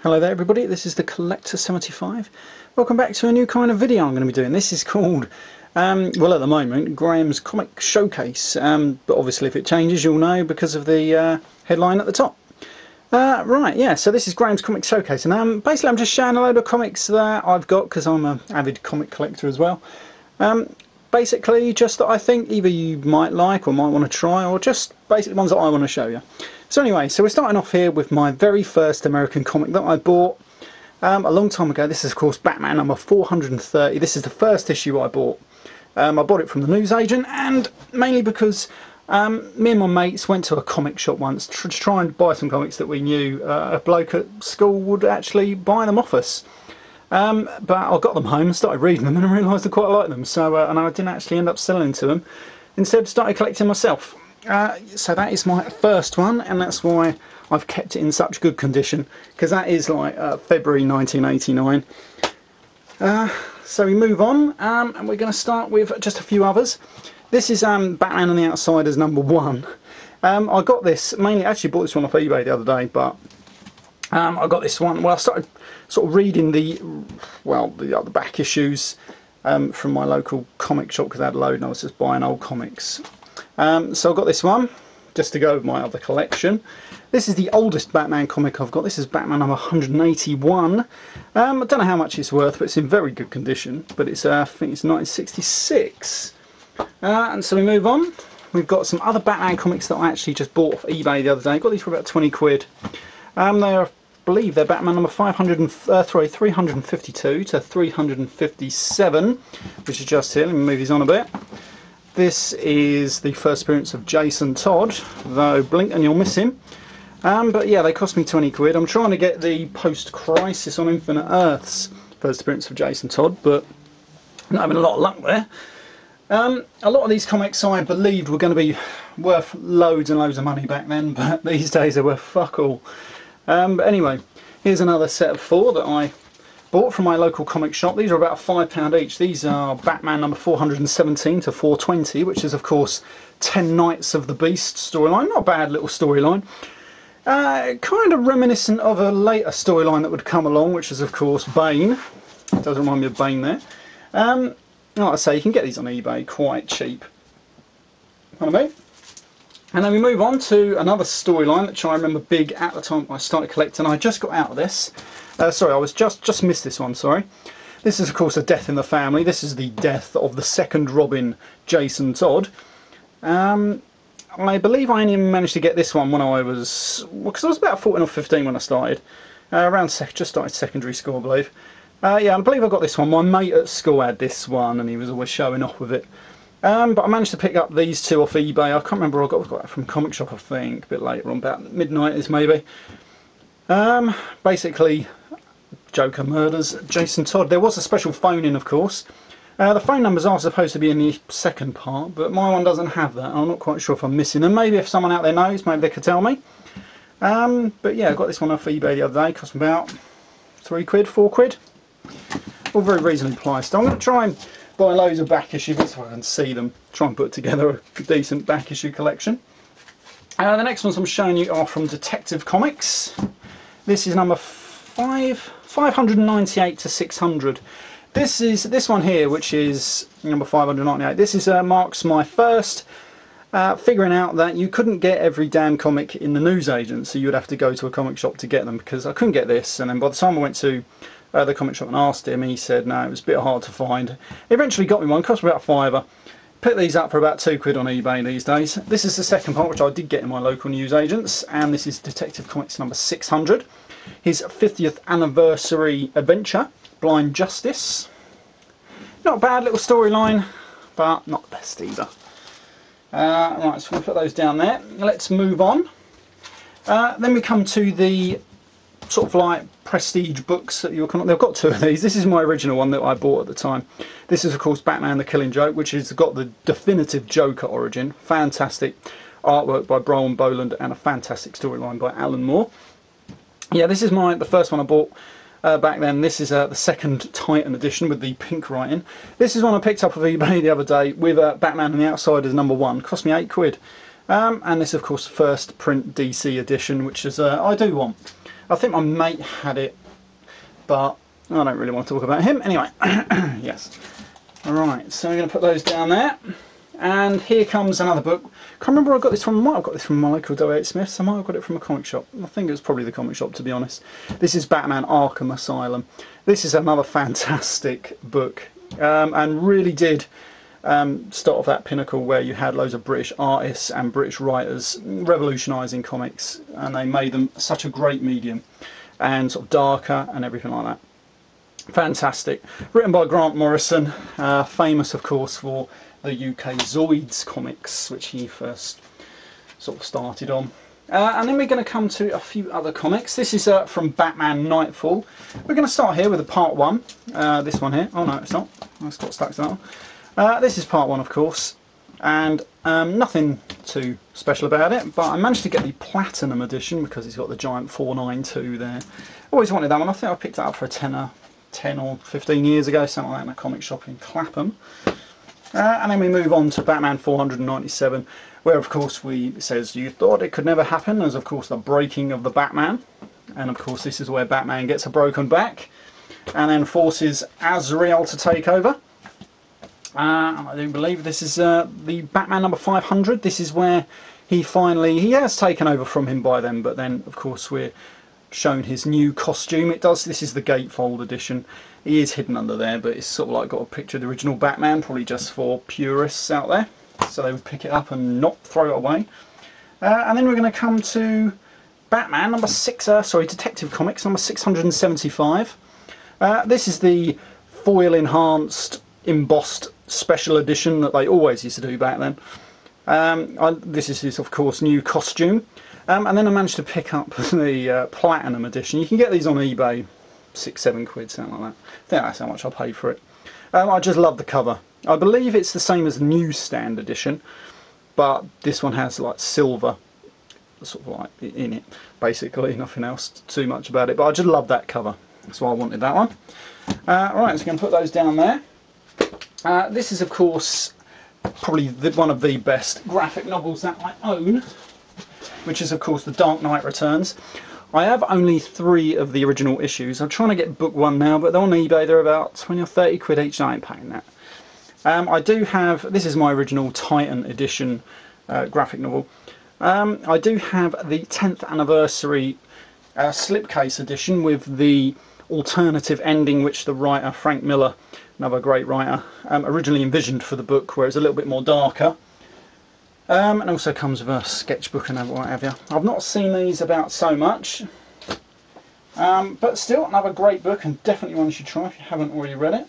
Hello there everybody, this is the Thecollector75. Welcome back to a new kind of video I'm going to be doing. This is called, well at the moment, Graham's Comic Showcase, but obviously if it changes you'll know because of the headline at the top. Right, yeah, so this is Graham's Comic Showcase, and basically I'm just showing a load of comics that I've got because I'm an avid comic collector as well. Basically just that I think either you might like or might want to try, or just basically ones that I want to show you. So anyway, so we're starting off here with my very first American comic that I bought a long time ago. This is of course Batman number 430. This is the first issue I bought. I bought it from the newsagent, and mainly because me and my mates went to a comic shop once to try and buy some comics that we knew a bloke at school would actually buy them off us. But I got them home and started reading them and I realised I quite liked them, so and I didn't actually end up selling to them. Instead started collecting myself. So that is my first one, and that's why I've kept it in such good condition, because that is like February 1989. So we move on, and we're going to start with just a few others. This is Batman and the Outsiders number 1. I got this mainly, actually bought this one off eBay the other day, but I got this one. Well, I started sort of reading the back issues from my local comic shop because I had a load and I was just buying old comics. So I got this one just to go with my other collection. This is the oldest Batman comic I've got. This is Batman number 181. I don't know how much it's worth, but it's in very good condition. But it's I think it's 1966. And so we move on. We've got some other Batman comics that I actually just bought off eBay the other day. I got these for about 20 quid. They are, I believe they're Batman number 352 to 357, which is just here. Let me move these on a bit. This is the first appearance of Jason Todd, though blink and you'll miss him. But yeah, they cost me 20 quid. I'm trying to get the post-Crisis on Infinite Earths first appearance of Jason Todd, but not having a lot of luck there. A lot of these comics I believed were going to be worth loads and loads of money back then, but these days they're worth fuck all. But anyway, here's another set of 4 that I bought from my local comic shop. These are about £5 each. These are Batman number 417 to 420, which is of course 10 Nights of the Beast storyline. Not a bad little storyline. Kind of reminiscent of a later storyline that would come along, which is of course Bane. It does remind me of Bane there. Like I say, you can get these on eBay quite cheap. Pardon me? And then we move on to another storyline, which I remember big at the time I started collecting. I just got out of this. Sorry, I was just missed this one, sorry. This is of course a death in the family. This is the death of the second Robin, Jason Todd. I believe I only managed to get this one when I was, because I was about 14 or 15 when I started. Just started secondary school, I believe. Yeah, I believe I got this one. My mate at school had this one and he was always showing off with it. But I managed to pick up these 2 off eBay. I can't remember, I got it from Comic Shop I think, a bit later on, about mid-90s maybe. Basically, Joker murders Jason Todd. There was a special phone-in of course. The phone numbers are supposed to be in the second part, but my one doesn't have that. I'm not quite sure if I'm missing them. Maybe if someone out there knows, maybe they could tell me. But yeah, I got this one off eBay the other day. It cost me about 3 quid, 4 quid. All very reasonably priced. I'm going to try and buy loads of back issues so I can see them. Try and put together a decent back issue collection. The next ones I'm showing you are from Detective Comics. This is number 598 to 600. This one here, which is number 598. This is marks my first figuring out that you couldn't get every damn comic in the newsagent, so you would have to go to a comic shop to get them, because I couldn't get this. And then by the time I went to the comic shop and asked him, he said no, it was a bit hard to find. He eventually got me one, cost me about £5. Pick these up for about 2 quid on eBay these days. This is the second part, which I did get in my local newsagents, and this is Detective Comics number 600. His 50th anniversary adventure, Blind Justice. Not a bad little storyline, but not the best either. Right, so we'll put those down there. Let's move on. Then we come to the sort of like prestige books that you'll come on. They've got 2 of these. This is my original one that I bought at the time. This is of course Batman the Killing Joke, which has got the definitive Joker origin. Fantastic artwork by Brian Boland and a fantastic storyline by Alan Moore. Yeah, this is the first one I bought back then. This is the second Titan edition with the pink writing. This is one I picked up of eBay the other day with Batman and the Outsiders number 1. Cost me 8 quid. And this, of course, first print DC edition, which is I do want. I think my mate had it, but I don't really want to talk about him. Anyway, yes. Alright, so I'm going to put those down there. And here comes another book. Can't remember where I got this from. I might have got this from my local W.H. Smith's. I might have got it from a comic shop. I think it was probably the comic shop, to be honest. This is Batman Arkham Asylum. This is another fantastic book, and really did start off that pinnacle where you had loads of British artists and British writers revolutionising comics, and they made them such a great medium and sort of darker and everything like that. Fantastic. Written by Grant Morrison, famous of course for the UK Zoids comics, which he first sort of started on. And then we're going to come to a few other comics. This is from Batman Knightfall. We're going to start here with a part 1. This one here. Oh no, it's not. It's got stuck to that one. This is part 1, of course, and nothing too special about it, but I managed to get the Platinum edition because it's got the giant 492 there. Always wanted that one. I think I picked it up for a tenner 10 or 15 years ago, something like that, in a comic shop in Clapham. And then we move on to Batman 497, where of course it says you thought it could never happen. There's of course the breaking of the Batman, and of course this is where Batman gets a broken back and then forces Azrael to take over. I do believe this is the Batman number 500. This is where he has taken over from him by then, but then of course we're shown his new costume. This is the gatefold edition. He is hidden under there, but it's sort of like got a picture of the original Batman, probably just for purists out there, so they would pick it up and not throw it away. And then we're going to come to Batman number Detective Comics number 675. This is the foil enhanced embossed special edition that they always used to do back then. This is his, of course, new costume. And then I managed to pick up the Platinum edition. You can get these on eBay, 6-7 quid, something like that. I think that's how much I paid for it. I just love the cover. I believe it's the same as the newsstand edition, but this one has like silver sort of like in it, basically. Nothing else too much about it, but I just love that cover. That's why I wanted that one. Right, so I'm going to put those down there. This is, of course, probably one of the best graphic novels that I own, which is of course The Dark Knight Returns. I have only 3 of the original issues. I'm trying to get book 1 now, but they're on eBay. They're about 20 or 30 quid each. I ain't paying that. I do have, this is my original Titan edition graphic novel. I do have the 10th anniversary slipcase edition with the alternative ending which the writer Frank Miller, another great writer, originally envisioned for the book, where it's a little bit more darker. And also comes with a sketchbook and what have you. I've not seen these about so much, but still another great book, and definitely one you should try if you haven't already read it.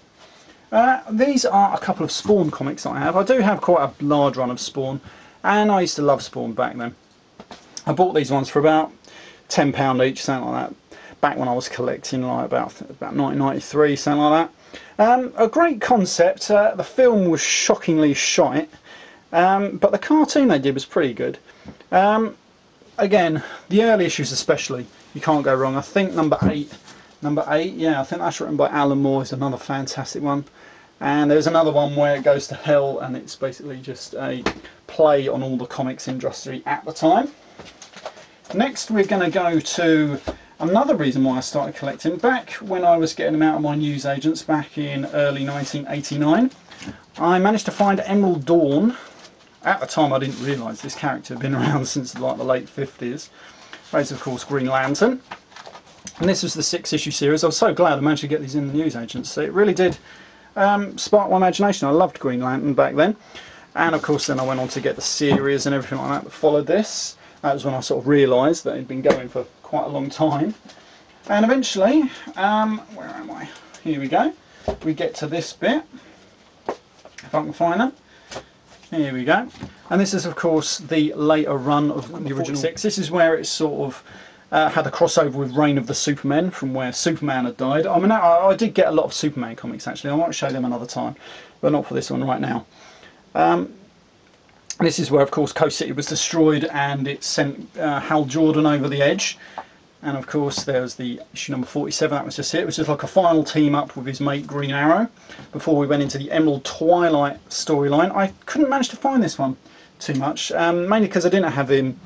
These are a couple of Spawn comics that I have. I do have quite a large run of Spawn, and I used to love Spawn back then. I bought these ones for about £10 each, something like that, back when I was collecting, like about 1993, something like that. A great concept. The film was shockingly shite. But the cartoon they did was pretty good. Again, the early issues especially, you can't go wrong. I think number 8, yeah, I think that's written by Alan Moore, is another fantastic one. And there's another one where it goes to hell, and it's basically just a play on all the comics industry at the time. Next we're going to go to another reason why I started collecting. Back when I was getting them out of my newsagents back in early 1989, I managed to find Emerald Dawn. At the time I didn't realise this character had been around since like the late 50s. There's of course Green Lantern. And this was the 6-issue series. I was so glad I managed to get these in the newsagents. So it really did spark my imagination. I loved Green Lantern back then. And of course then I went on to get the series and everything like that followed this. That was when I sort of realised that it had been going for quite a long time. And eventually, where am I? Here we go. We get to this bit, if I can find them. Here we go. And this is of course the later run of the original 6. This is where it sort of had a crossover with Reign of the Supermen, from where Superman had died. I mean, I did get a lot of Superman comics actually. I might show them another time, but not for this one right now. This is where of course Coast City was destroyed and it sent Hal Jordan over the edge. And of course there's the issue number 47, that was just it. It was just like a final team up with his mate Green Arrow before we went into the Emerald Twilight storyline. I couldn't manage to find this one. too much, mainly because I didn't have him.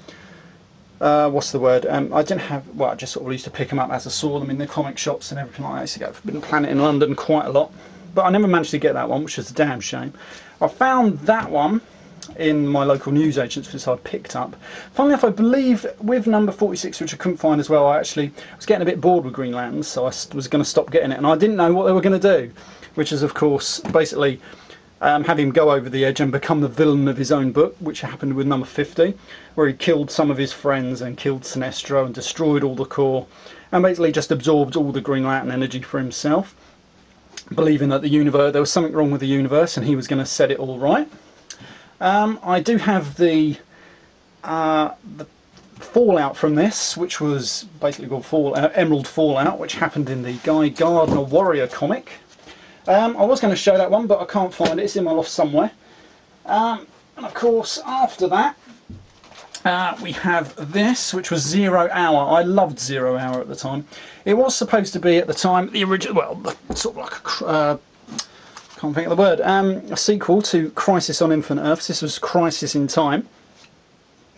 What's the word? I didn't have. Well, I just sort of used to pick them up as I saw them in the comic shops and everything like that. I used to go to Forbidden Planet in London quite a lot, but I never managed to get that one, which is a damn shame. I found that one in my local newsagents, which I'd picked up. Funnily enough, I believe with number 46, which I couldn't find as well, I actually was getting a bit bored with Green Lanterns, so I was going to stop getting it, and I didn't know what they were going to do, which is, of course, basically have him go over the edge and become the villain of his own book, which happened with number 50, where he killed some of his friends and killed Sinestro and destroyed all the core, and basically just absorbed all the Green Lantern energy for himself, believing that the universe, there was something wrong with the universe and he was going to set it all right. I do have the fallout from this, which was basically called Emerald Fallout, which happened in the Guy Gardner Warrior comic. I was going to show that one, but I can't find it. It's in my loft somewhere. And of course, after that, we have this, which was 0 Hour. I loved 0 Hour at the time. It was supposed to be at the time the original, well, sort of like a can't think of the word, a sequel to Crisis on Infinite Earths. This was Crisis in Time.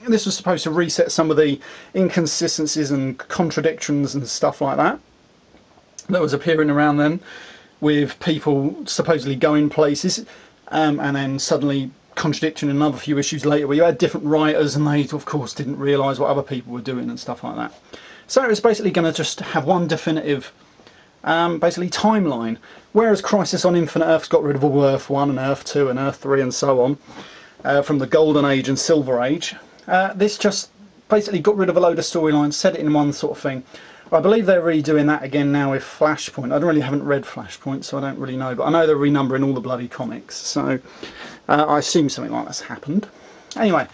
This was supposed to reset some of the inconsistencies and contradictions and stuff like that that was appearing around then, with people supposedly going places and then suddenly contradicting another few issues later, where you had different writers and they of course didn't realise what other people were doing and stuff like that. So it was basically going to just have one definitive basically timeline, whereas Crisis on Infinite Earths got rid of all Earth 1 and Earth 2 and Earth 3 and so on, from the Golden Age and Silver Age. This just basically got rid of a load of storylines, set it in one sort of thing. I believe they're redoing that again now with Flashpoint. I haven't read Flashpoint, so I don't really know, but I know they're renumbering all the bloody comics, so I assume something like that's happened. Anyway,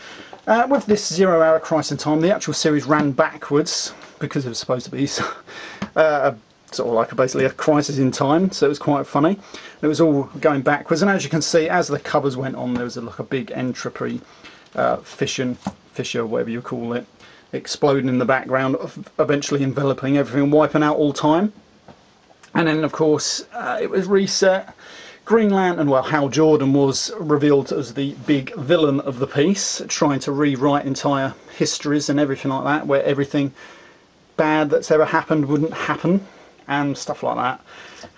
with this 0 Hour Crisis in Time, the actual series ran backwards because it was supposed to be sort of like basically a crisis in time, so it was quite funny. It was all going backwards, and as you can see, as the covers went on, there was like a big entropy fissure, whatever you call it, exploding in the background, eventually enveloping everything, wiping out all time. And then of course it was reset. Green Lantern, well, Hal Jordan was revealed as the big villain of the piece, trying to rewrite entire histories and everything like that, where everything bad that's ever happened wouldn't happen and stuff like that.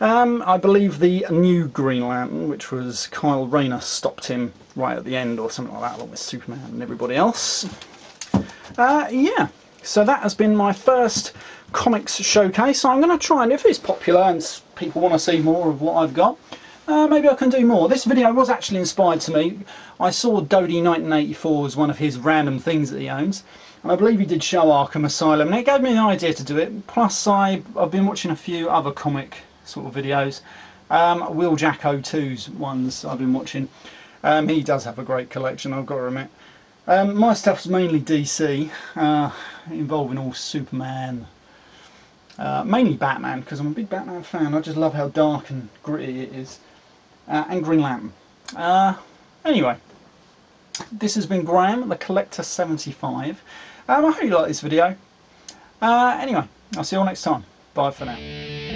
I believe the new Green Lantern, which was Kyle Rayner, stopped him right at the end or something like that, along with Superman and everybody else. Yeah, so that has been my first comics showcase. I'm going to try, and if it's popular and people want to see more of what I've got, maybe I can do more. This video was actually inspired to me. I saw Dodie 1984 as one of his random things that he owns, and I believe he did show Arkham Asylum, and it gave me an idea to do it. Plus I've been watching a few other comic sort of videos. Will Jack 02's ones I've been watching. He does have a great collection, I've got to admit. My stuff's mainly DC, involving all Superman, mainly Batman, because I'm a big Batman fan. I just love how dark and gritty it is, and Green Lantern. Anyway, this has been Graham, the Collector75. I hope you like this video. Anyway, I'll see you all next time. Bye for now.